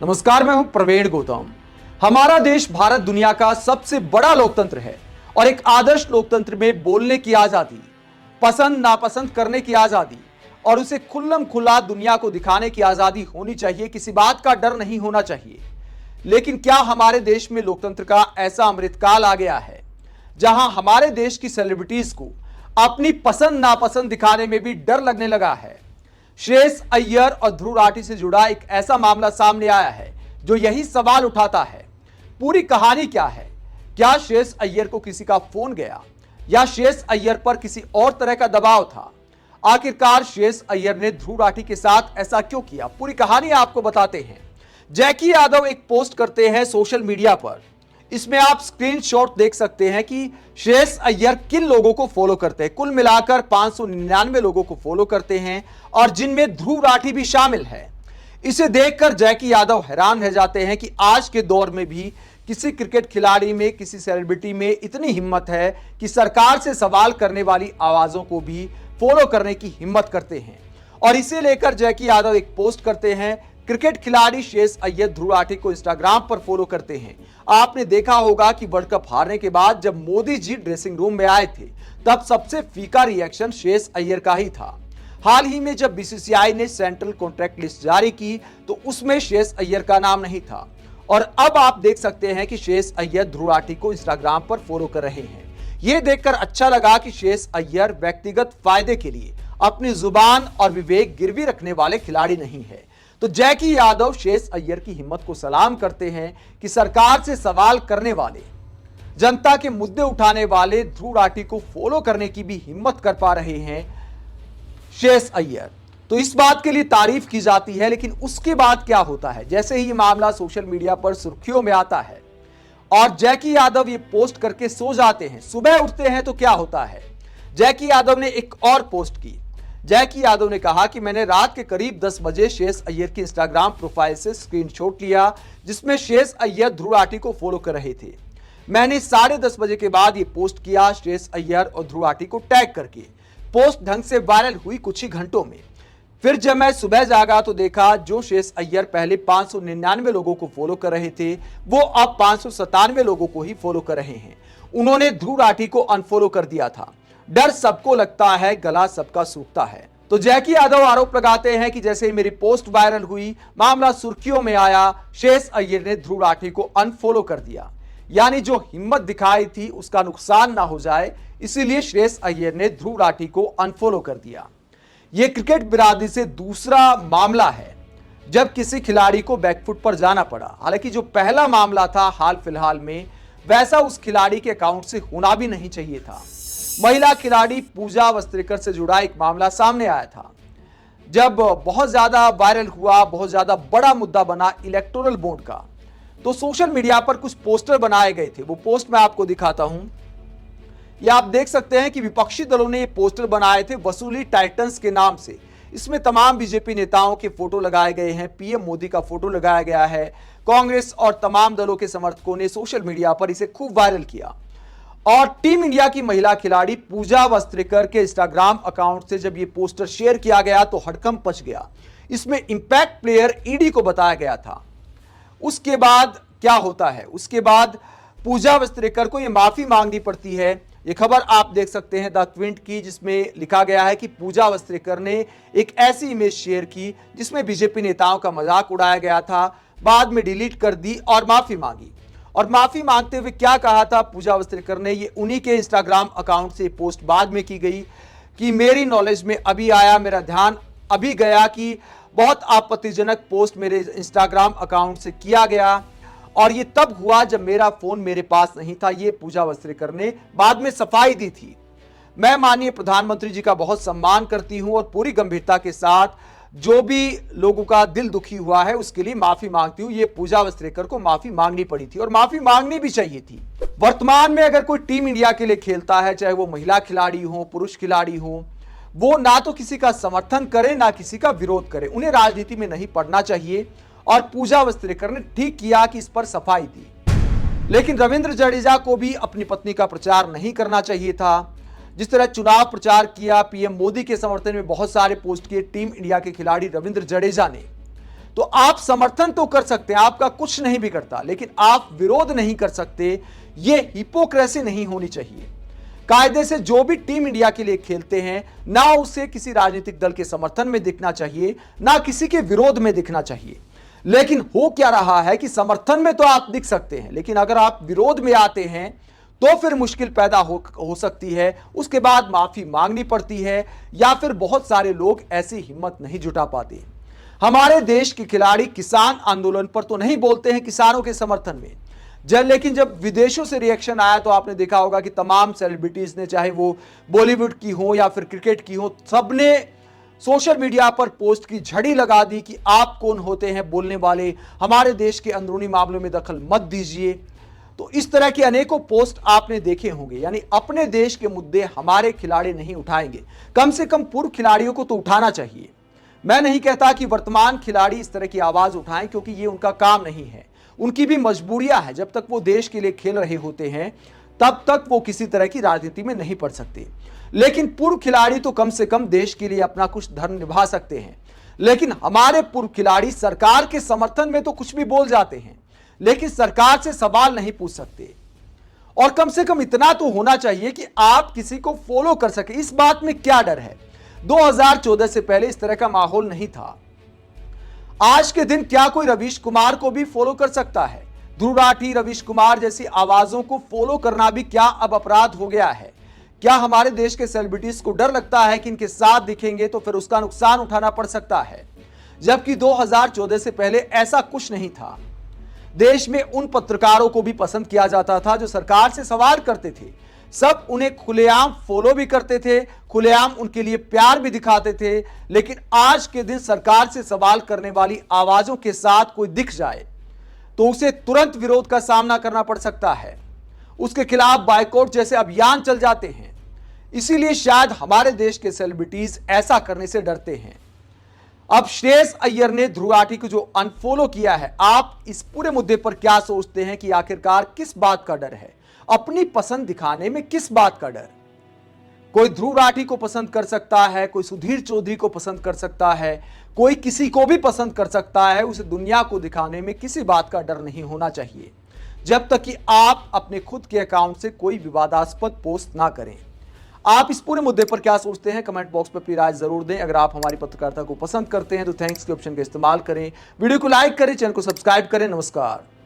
नमस्कार, मैं हूं प्रवीण गौतम। हमारा देश भारत दुनिया का सबसे बड़ा लोकतंत्र है और एक आदर्श लोकतंत्र में बोलने की आजादी, पसंद नापसंद करने की आजादी और उसे खुल्लम खुल्ला दुनिया को दिखाने की आजादी होनी चाहिए। किसी बात का डर नहीं होना चाहिए। लेकिन क्या हमारे देश में लोकतंत्र का ऐसा अमृतकाल आ गया है जहां हमारे देश की सेलिब्रिटीज को अपनी पसंद नापसंद दिखाने में भी डर लगने लगा है? श्रेयस अय्यर और ध्रुव राठी से जुड़ा एक ऐसा मामला सामने आया है जो यही सवाल उठाता है। पूरी कहानी क्या है? क्या श्रेयस अय्यर को किसी का फोन गया या श्रेयस अय्यर पर किसी और तरह का दबाव था? आखिरकार श्रेयस अय्यर ने ध्रुव राठी के साथ ऐसा क्यों किया? पूरी कहानी आपको बताते हैं। जैकी यादव एक पोस्ट करते हैं सोशल मीडिया पर। इसमें आप स्क्रीनशॉट देख सकते हैं कि श्रेयस अय्यर किन लोगों को फॉलो करते हैं। कुल मिलाकर 599 लोगों को फॉलो करते हैं और जिनमें ध्रुव राठी भी शामिल है। इसे देखकर जैकी यादव हैरान रह जाते हैं कि आज के दौर में भी किसी क्रिकेट खिलाड़ी में, किसी सेलिब्रिटी में इतनी हिम्मत है कि सरकार से सवाल करने वाली आवाजों को भी फॉलो करने की हिम्मत करते हैं। और इसे लेकर जैकी यादव एक पोस्ट करते हैं। क्रिकेट खिलाड़ी श्रेयस अय्यर ध्रुव राठी को इंस्टाग्राम पर फॉलो करते हैं। आपने देखा होगा कि वर्ल्ड कप हारने के बाद जब मोदी जी ड्रेसिंग रूम में आए थे तब सबसे फीका रिएक्शन श्रेयस अय्यर का ही था। हाल ही में जब बीसीसीआई ने सेंट्रल कॉन्ट्रैक्ट लिस्ट जारी की तो उसमें श्रेयस अय्यर का नाम नहीं था। और अब आप देख सकते हैं कि श्रेयस अय्यर ध्रुव राठी को इंस्टाग्राम पर फॉलो कर रहे हैं। यह देखकर अच्छा लगा कि श्रेयस अय्यर व्यक्तिगत फायदे के लिए अपनी जुबान और विवेक गिरवी रखने वाले खिलाड़ी नहीं है। तो जैकी यादव श्रेयस अय्यर की हिम्मत को सलाम करते हैं कि सरकार से सवाल करने वाले, जनता के मुद्दे उठाने वाले ध्रुव राठी को फॉलो करने की भी हिम्मत कर पा रहे हैं श्रेयस अय्यर। तो इस बात के लिए तारीफ की जाती है। लेकिन उसके बाद क्या होता है? जैसे ही ये मामला सोशल मीडिया पर सुर्खियों में आता है और जैकी यादव ये पोस्ट करके सो जाते हैं, सुबह उठते हैं तो क्या होता है? जैकी यादव ने एक और पोस्ट की। जैकी यादव ने कहा कि मैंने रात के करीब 10 बजे श्रेयस अय्यर की इंस्टाग्राम प्रोफाइल से स्क्रीनशॉट लिया जिसमें श्रेयस अय्यर ध्रुव राठी को फॉलो कर रहे थे। मैंने 10:30 बजे के बाद ये पोस्ट किया श्रेयस अय्यर और ध्रुव राठी को टैग करके। पोस्ट ढंग से वायरल हुई कुछ ही घंटों में। फिर जब मैं सुबह जागा तो देखा जो श्रेयस अय्यर पहले 599 लोगों को फॉलो कर रहे थे वो अब 597 लोगों को ही फॉलो कर रहे हैं। उन्होंने ध्रुव राठी को अनफॉलो कर दिया था। डर सबको लगता है, गला सबका सूखता है। तो जैकी यादव आरोप लगाते हैं कि जैसे ही मेरी पोस्ट वायरल हुई, मामला सुर्खियों में आया, श्रेयस अय्यर ने ध्रुव राठी को अनफॉलो कर दिया। यानी जो हिम्मत दिखाई थी उसका नुकसान ना हो जाए, इसीलिए श्रेयस अय्यर ने ध्रुव राठी को अनफॉलो कर दिया। यह क्रिकेट बिरादरी से दूसरा मामला है जब किसी खिलाड़ी को बैकफुट पर जाना पड़ा। हालांकि जो पहला मामला था हाल फिलहाल में, वैसा उस खिलाड़ी के अकाउंट से होना भी नहीं चाहिए था। महिला खिलाड़ी पूजा वस्त्रेकर से जुड़ा एक मामला सामने आया था जब बहुत ज्यादा वायरल हुआ, बहुत ज्यादा बड़ा मुद्दा बना इलेक्टोरल बॉन्ड का। तो सोशल मीडिया पर कुछ पोस्टर बनाए गए थे। वो पोस्ट मैं आपको दिखाता हूं। ये आप देख सकते हैं कि विपक्षी दलों ने ये पोस्टर बनाए थे वसूली टाइटंस के नाम से। इसमें तमाम बीजेपी नेताओं के फोटो लगाए गए हैं, पीएम मोदी का फोटो लगाया गया है। कांग्रेस और तमाम दलों के समर्थकों ने सोशल मीडिया पर इसे खूब वायरल किया। और टीम इंडिया की महिला खिलाड़ी पूजा वस्त्रेकर के इंस्टाग्राम अकाउंट से जब ये पोस्टर शेयर किया गया तो हड़कंप मच गया। इसमें इंपैक्ट प्लेयर ईडी को बताया गया था। उसके बाद क्या होता है? उसके बाद पूजा वस्त्रेकर को ये माफी मांगनी पड़ती है। ये खबर आप देख सकते हैं द क्विंट की, जिसमें लिखा गया है कि पूजा वस्त्रेकर ने एक ऐसी इमेज शेयर की जिसमें बीजेपी नेताओं का मजाक उड़ाया गया था, बाद में डिलीट कर दी और माफी मांगी। और माफी मांगते हुए क्या कहा था पूजा वस्त्रेकर ने? ये उन्हीं के इंस्टाग्राम अकाउंट से पोस्ट बाद में की गई कि मेरी नॉलेज में अभी आया, मेरा ध्यान अभी गया कि बहुत आपत्तिजनक पोस्ट मेरे इंस्टाग्राम अकाउंट से किया गया और ये तब हुआ जब मेरा फोन मेरे पास नहीं था। ये पूजा वस्त्रेकर ने बाद में सफाई दी थी। मैं माननीय प्रधानमंत्री जी का बहुत सम्मान करती हूं और पूरी गंभीरता के साथ जो भी लोगों का दिल दुखी हुआ है उसके लिए माफी मांगती हूं। ये पूजा वस्त्रेकर को माफी मांगनी पड़ी थी और माफी मांगनी भी चाहिए थी। वर्तमान में अगर कोई टीम इंडिया के लिए खेलता है, चाहे वो महिला खिलाड़ी हो, पुरुष खिलाड़ी हो, वो ना तो किसी का समर्थन करे ना किसी का विरोध करे। उन्हें राजनीति में नहीं पड़ना चाहिए और पूजा वस्त्रेकर ने ठीक किया कि इस पर सफाई दी। लेकिन रविंद्र जडेजा को भी अपनी पत्नी का प्रचार नहीं करना चाहिए था। जिस तरह चुनाव प्रचार किया, पीएम मोदी के समर्थन में बहुत सारे पोस्ट किए टीम इंडिया के खिलाड़ी रविंद्र जडेजा ने, तो आप समर्थन तो कर सकते हैं, आपका कुछ नहीं बिगड़ता, लेकिन आप विरोध नहीं कर सकते। यह हिपोक्रेसी नहीं होनी चाहिए। कायदे से जो भी टीम इंडिया के लिए खेलते हैं, ना उसे किसी राजनीतिक दल के समर्थन में दिखना चाहिए, ना किसी के विरोध में दिखना चाहिए। लेकिन हो क्या रहा है कि समर्थन में तो आप दिख सकते हैं, लेकिन अगर आप विरोध में आते हैं तो फिर मुश्किल पैदा हो सकती है। उसके बाद माफी मांगनी पड़ती है, या फिर बहुत सारे लोग ऐसी हिम्मत नहीं जुटा पाते। हमारे देश के खिलाड़ी किसान आंदोलन पर तो नहीं बोलते हैं किसानों के समर्थन में, लेकिन जब विदेशों से रिएक्शन आया तो आपने देखा होगा कि तमाम सेलिब्रिटीज ने, चाहे वो बॉलीवुड की हो या फिर क्रिकेट की हो, सबने सोशल मीडिया पर पोस्ट की झड़ी लगा दी कि आप कौन होते हैं बोलने वाले, हमारे देश के अंदरूनी मामलों में दखल मत दीजिए। तो इस तरह के अनेकों पोस्ट आपने देखे होंगे। यानी अपने देश के मुद्दे हमारे खिलाड़ी नहीं उठाएंगे, कम से कम पूर्व खिलाड़ियों को तो उठाना चाहिए। मैं नहीं कहता कि वर्तमान खिलाड़ी इस तरह की आवाज उठाएं, क्योंकि ये उनका काम नहीं है, उनकी भी मजबूरियां हैं। जब तक वो देश के लिए खेल रहे होते हैं तब तक वो किसी तरह की राजनीति में नहीं पड़ सकते। लेकिन पूर्व खिलाड़ी तो कम से कम देश के लिए अपना कुछ धर्म निभा सकते हैं। लेकिन हमारे पूर्व खिलाड़ी सरकार के समर्थन में तो कुछ भी बोल जाते हैं, लेकिन सरकार से सवाल नहीं पूछ सकते। और कम से कम इतना तो होना चाहिए कि आप किसी को फॉलो कर सके। इस बात में क्या डर है? 2014 से पहले इस तरह का माहौल नहीं था। आज के दिन क्या कोई रवीश कुमार को भी फॉलो कर सकता है? ध्रुव राठी, रवीश कुमार जैसी आवाजों को फॉलो करना भी क्या अब अपराध हो गया है? क्या हमारे देश के सेलिब्रिटीज को डर लगता है कि इनके साथ दिखेंगे तो फिर उसका नुकसान उठाना पड़ सकता है? जबकि 2014 से पहले ऐसा कुछ नहीं था। देश में उन पत्रकारों को भी पसंद किया जाता था जो सरकार से सवाल करते थे। सब उन्हें खुलेआम फॉलो भी करते थे, खुलेआम उनके लिए प्यार भी दिखाते थे। लेकिन आज के दिन सरकार से सवाल करने वाली आवाजों के साथ कोई दिख जाए तो उसे तुरंत विरोध का सामना करना पड़ सकता है, उसके खिलाफ बायकॉट जैसे अभियान चल जाते हैं। इसीलिए शायद हमारे देश के सेलिब्रिटीज ऐसा करने से डरते हैं। अब श्रेयस अय्यर ने ध्रुव राठी को जो अनफॉलो किया है, आप इस पूरे मुद्दे पर क्या सोचते हैं कि आखिरकार किस बात का डर है? अपनी पसंद दिखाने में किस बात का डर? कोई ध्रुव राठी को पसंद कर सकता है, कोई सुधीर चौधरी को पसंद कर सकता है, कोई किसी को भी पसंद कर सकता है। उसे दुनिया को दिखाने में किसी बात का डर नहीं होना चाहिए, जब तक कि आप अपने खुद के अकाउंट से कोई विवादास्पद पोस्ट ना करें। आप इस पूरे मुद्दे पर क्या सोचते हैं? कमेंट बॉक्स पर अपनी राय जरूर दें। अगर आप हमारी पत्रकारिता को पसंद करते हैं तो थैंक्स के ऑप्शन का इस्तेमाल करें, वीडियो को लाइक करें, चैनल को सब्सक्राइब करें। नमस्कार।